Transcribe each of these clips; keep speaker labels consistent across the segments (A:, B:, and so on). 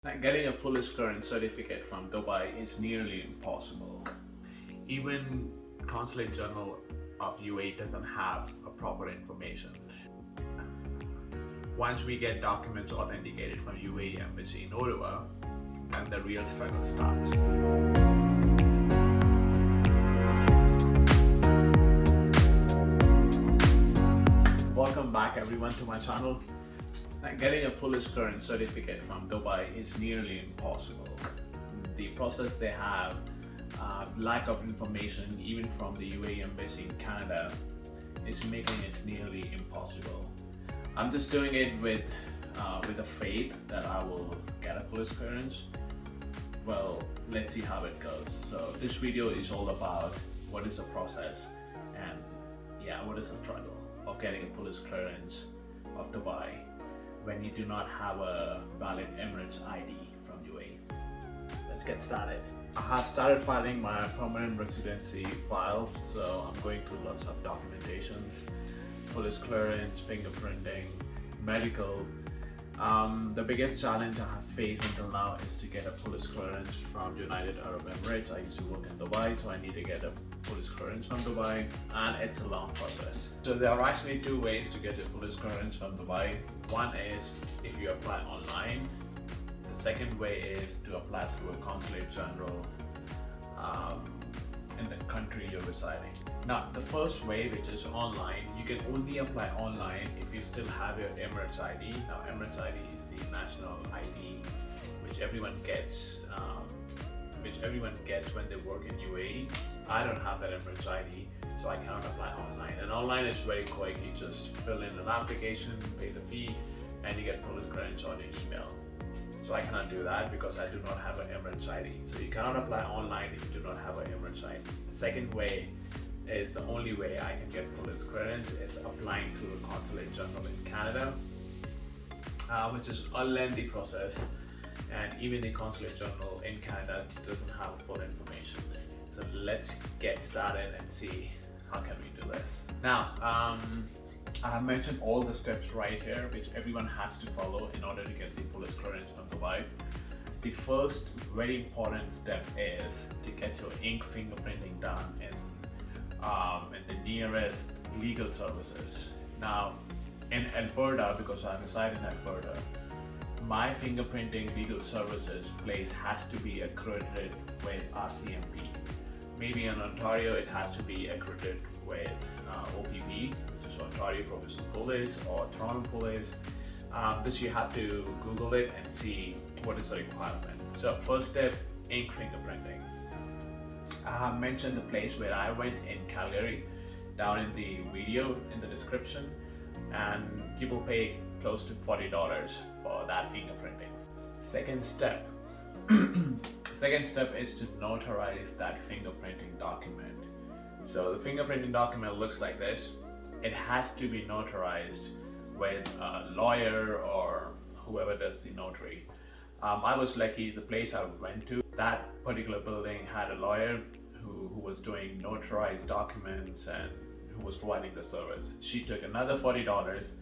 A: Getting a police clearance certificate from Dubai is nearly impossible. Even Consulate General of UAE doesn't have a proper information. Once we get documents authenticated from UAE Embassy in Ottawa, then the real struggle starts. Welcome back everyone to my channel. Getting a police clearance certificate from Dubai is nearly impossible. The process they have, lack of information even from the UAE Embassy in Canada, is making it nearly impossible. I'm just doing it with a faith that I will get a police clearance. Well, let's see how it goes. So this video is all about what is the process and what is the struggle of getting a police clearance of Dubai when you do not have a valid Emirates ID from UAE. Let's get started. I have started filing my permanent residency file, so I'm going through lots of documentations, police clearance, fingerprinting, medical. The biggest challenge I have faced until now is to get a police clearance from United Arab Emirates. I used to work in Dubai, so I need to get a police clearance from Dubai, and it's a long process. So there are actually two ways to get a police clearance from Dubai. One is if you apply online. The second way is to apply through a consulate general in the country you're residing. Now, the first way, which is online, you can only apply online if you still have your Emirates ID. Now, Emirates ID is the national ID which everyone gets when they work in UAE. I don't have that Emirates ID, so I cannot apply online. And online is very quick. You just fill in an application, pay the fee, and you get police clearance on your email. So I cannot do that because I do not have an Emirates ID. So you cannot apply online if you do not have an Emirates ID. The second way is the only way I can get police clearance. It's applying through a consulate general in Canada, which is a lengthy process, and even the consulate general in Canada doesn't have full information. So let's get started and see how can we do this. Now, I have mentioned all the steps right here which everyone has to follow in order to get the police clearance from Dubai. The first very important step is to get your ink fingerprinting done in the nearest legal services. Now, in Alberta, because I reside in Alberta, my fingerprinting legal services place has to be accredited with RCMP. Maybe in Ontario, it has to be accredited with OPP, which is Ontario Provincial Police, or Toronto Police. This you have to Google it and see what is the requirement. So first step, ink fingerprinting. I have mentioned the place where I went in Calgary down in the video in the description, and people pay close to $40 for that fingerprinting. Second step is to notarize that fingerprinting document. So the fingerprinting document looks like this. It has to be notarized with a lawyer or whoever does the notary. I was lucky, the place I went to, that particular building had a lawyer who was doing notarized documents and who was providing the service. She took another $40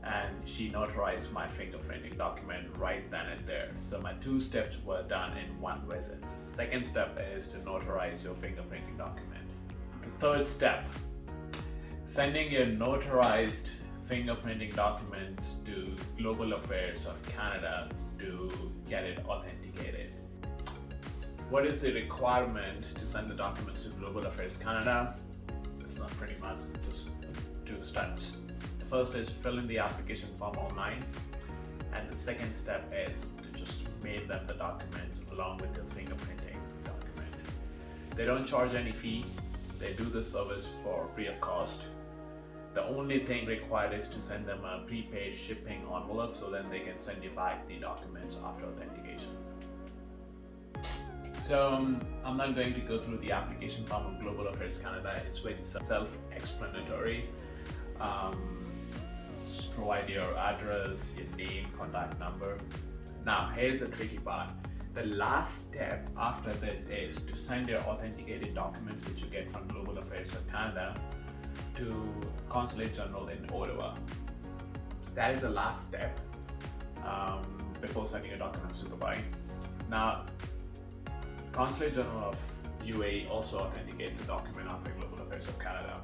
A: and she notarized my fingerprinting document right then and there. So my two steps were done in one visit. The second step is to notarize your fingerprinting document. The third step, sending your notarized fingerprinting documents to Global Affairs of Canada to get it authenticated. What is the requirement to send the documents to Global Affairs Canada? It's not pretty much, just two steps. The first is fill in the application form online, and the second step is to just mail them the documents along with your fingerprinting document. They don't charge any fee. They do the service for free of cost. The only thing required is to send them a prepaid shipping envelope so then they can send you back the documents after authentication. So I'm not going to go through the application form of Global Affairs Canada. It's very self-explanatory. Just provide your address, your name, contact number. Now here's the tricky part. The last step after this is to send your authenticated documents which you get from Global Affairs of Canada to Consulate General in Ottawa. That is the last step before sending your documents to Dubai. Now, Consulate General of UAE also authenticates a document after Global Affairs of Canada.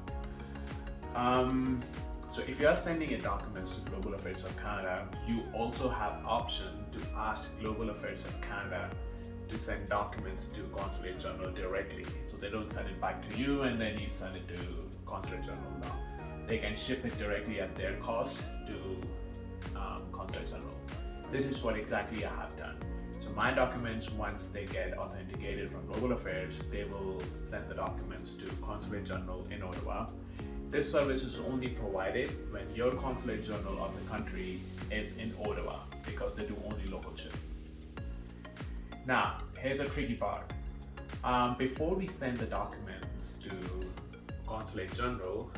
A: So if you are sending your documents to Global Affairs of Canada, you also have option to ask Global Affairs of Canada to send documents to Consulate General directly. So they don't send it back to you and then you send it to Consulate General. Now they can ship it directly at their cost to Consulate General. This is what exactly I have done. So my documents, once they get authenticated from Global Affairs, they will send the documents to Consulate General in Ottawa. This service is only provided when your Consulate General of the country is in Ottawa, because they do only local shipping. Now, here's a tricky part. Before we send the documents to Consulate General,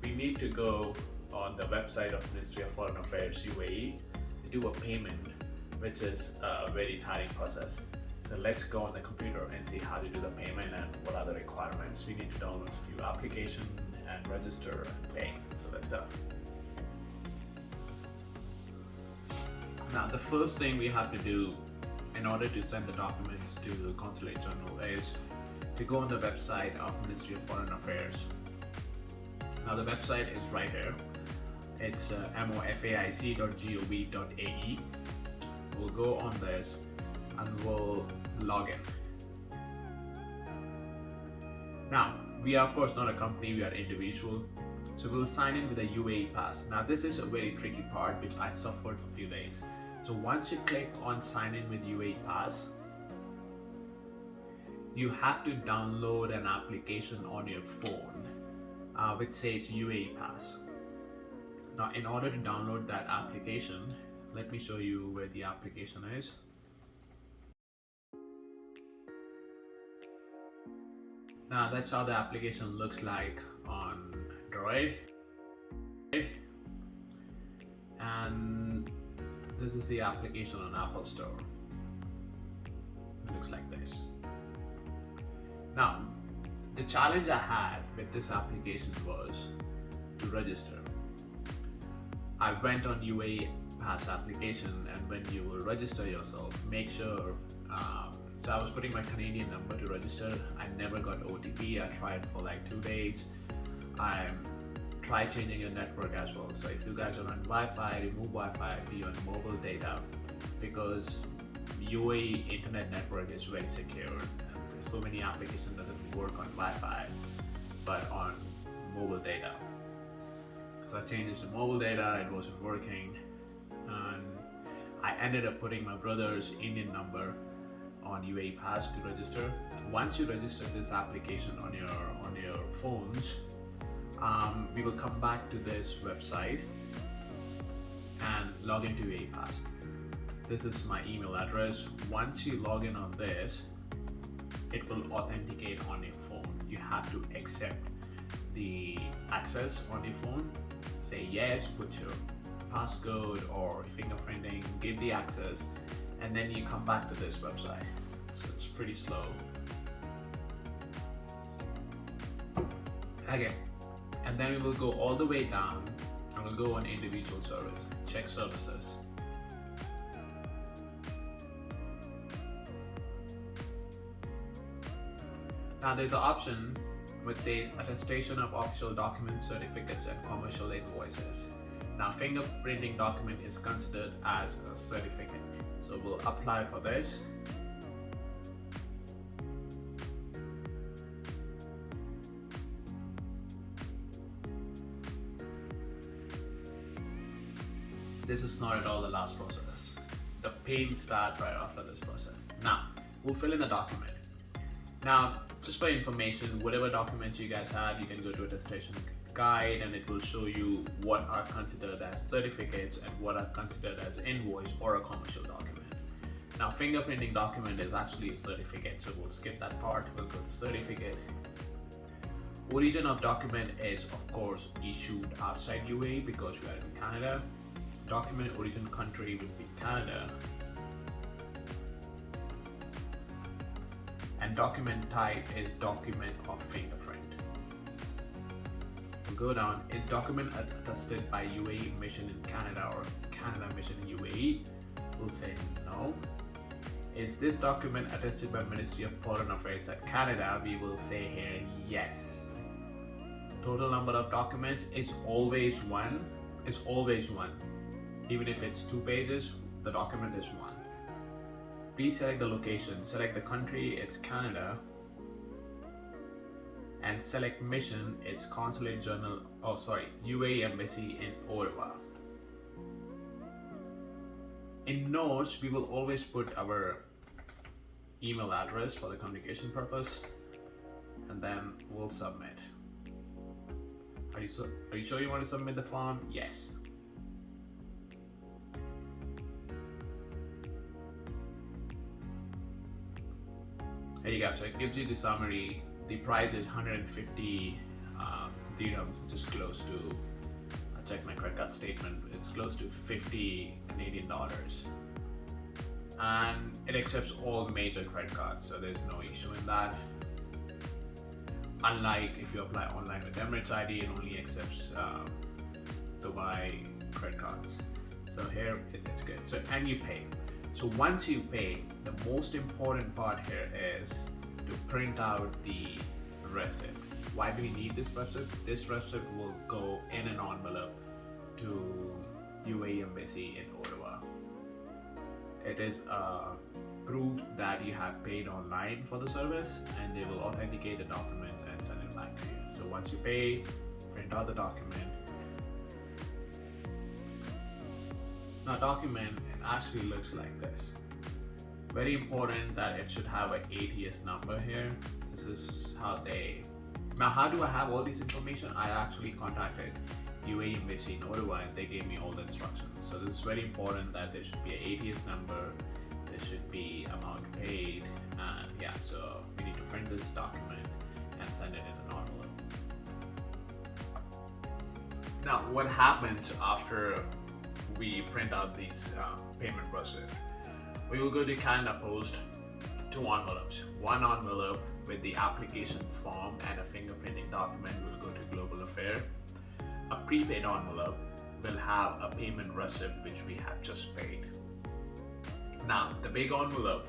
A: we need to go on the website of Ministry of Foreign Affairs UAE to do a payment, which is a very tiring process. So let's go on the computer and see how to do the payment and what are the requirements. We need to download a few applications and register and pay. So let's go. Now, the first thing we have to do in order to send the documents to the Consulate General is to go on the website of Ministry of Foreign Affairs. Now the website is right here. It's mofaic.gov.ae. We'll go on this and we'll log in. Now, we are of course not a company, we are individual. So we'll sign in with a UAE pass. Now this is a very tricky part which I suffered for a few days. So once you click on sign in with UAE pass, you have to download an application on your phone which says UAE pass. Now in order to download that application, let me show you where the application is. Now that's how the application looks like on Android. And this is the application on Apple Store. It looks like this. Now, the challenge I had with this application was to register. I went on UAE Pass application, and when you will register yourself, make sure, so I was putting my Canadian number to register. I never got OTP. I tried for like 2 days. I tried changing your network as well. So if you guys are on Wi-Fi, remove Wi-Fi, be on mobile data, because UAE internet network is very secure. And so many applications doesn't work on Wi-Fi, but on mobile data. So I changed it to mobile data, it wasn't working. And I ended up putting my brother's Indian number on UAE Pass to register. Once you register this application on your phones, we will come back to this website and log into UAE Pass. This is my email address. Once you log in on this, it will authenticate on your phone. You have to accept the access on your phone. Say yes, put your passcode or fingerprinting, give the access, and then you come back to this website. So it's pretty slow. Okay, and then we will go all the way down and we'll go on individual service, check services. Now there's an option which says attestation of official documents, certificates and commercial invoices. Now fingerprinting document is considered as a certificate. So we'll apply for this. This is not at all the last process. The pain starts right after this process. Now, we'll fill in the document. Now, just for information, whatever documents you guys have, you can go to attestation guide and it will show you what are considered as certificates and what are considered as invoice or a commercial document. Now, fingerprinting document is actually a certificate, so we'll skip that part. We'll go to certificate. Origin of document is, of course, issued outside UAE because we are in Canada. Document origin country would be Canada. And document type is document of fingerprint. We'll go down, is document attested by UAE mission in Canada or Canada mission in UAE? we'll say no. Is this document attested by Ministry of Foreign Affairs at Canada? We will say here yes. Total number of documents is always one. It's always one. Even if it's 2 pages, the document is one. Please select the location. Select the country, it's Canada. And select mission, it's Consulate General, UAE Embassy in Ottawa. In notes, we will always put our email address for the communication purpose, and then we'll submit. Are you sure you want to submit the form? Yes. There you go. So it gives you the summary. The price is 150 dirhams, which is close to, I checked my credit card statement, it's close to 50 Canadian dollars. And it accepts all major credit cards, so there's no issue in that. Unlike if you apply online with Emirates ID, it only accepts Dubai credit cards. So here it's good. So, and you pay. So once you pay, the most important part here is to print out the receipt. Why do we need this receipt? This receipt will go in an envelope to UAE Embassy in Ottawa. It is a proof that you have paid online for the service, and they will authenticate the document and send it back to you. So once you pay, print out the document. Now, document actually looks like this. Very important that it should have an ATS number here. This is how they. Now, how do I have all this information? I actually contacted UAE Embassy in Ottawa and they gave me all the instructions. So this is very important that there should be an ATS number, there should be amount paid, and yeah, so we need to print this document and send it in an envelope. Now, what happens after we print out these payment receipt? We will go to Canada Post, 2 envelopes. One envelope with the application form and a fingerprinting document will go to Global Affairs. A prepaid envelope will have a payment receipt which we have just paid. Now, the big envelope,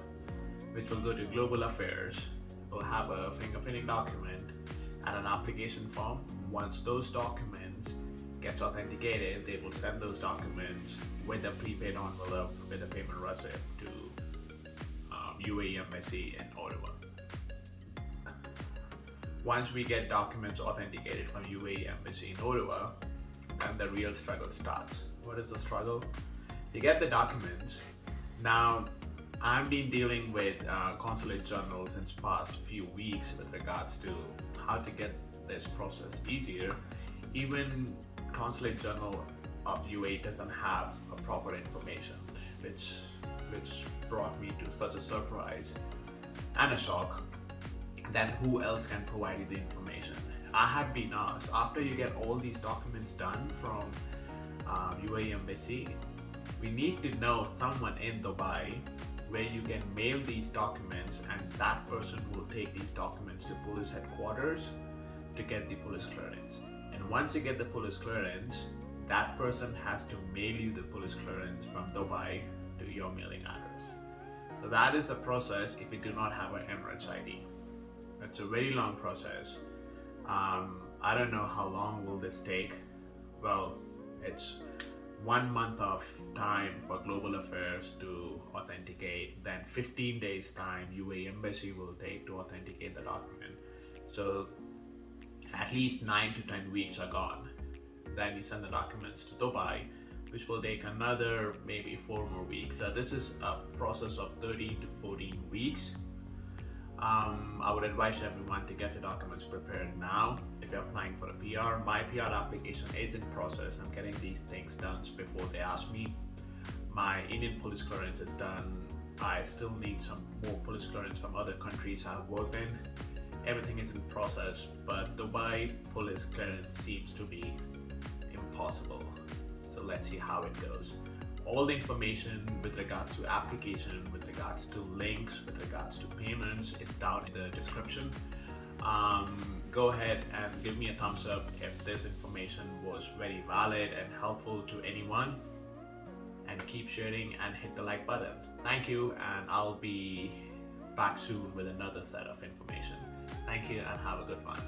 A: which will go to Global Affairs, will have a fingerprinting document and an application form. Once those documents gets authenticated, they will send those documents with a prepaid envelope with a payment receipt to UAE Embassy in Ottawa. Once we get documents authenticated from UAE Embassy in Ottawa, then the real struggle starts. What is the struggle? You get the documents. Now, I've been dealing with consulate generals since past few weeks with regards to how to get this process easier. Even Consulate General of UAE doesn't have a proper information, which brought me to such a surprise and a shock. Then who else can provide you the information? I have been asked, after you get all these documents done from UAE Embassy, we need to know someone in Dubai where you can mail these documents, and that person will take these documents to police headquarters to get the police clearance. And once you get the police clearance, that person has to mail you the police clearance from Dubai to your mailing address. So that is a process if you do not have an Emirates ID. It's a very long process. I don't know how long will this take. Well, it's 1 month of time for Global Affairs to authenticate, then 15 days time UAE Embassy will take to authenticate the document. So at least 9 to 10 weeks are gone. Then we send the documents to Dubai, which will take another maybe 4 more weeks. So this is a process of 13 to 14 weeks. I would advise everyone to get the documents prepared now. If you're applying for a PR, my PR application is in process. I'm getting these things done before they ask me. My Indian police clearance is done. I still need some more police clearance from other countries I've worked in. Everything is in process, but Dubai police clearance seems to be impossible. So let's see how it goes. All the information with regards to application, with regards to links, with regards to payments, it's down in the description. Go ahead and give me a thumbs up if this information was very valid and helpful to anyone. And and keep sharing and hit the like button. Thank you, and I'll be back soon with another set of information. Thank you and have a good one.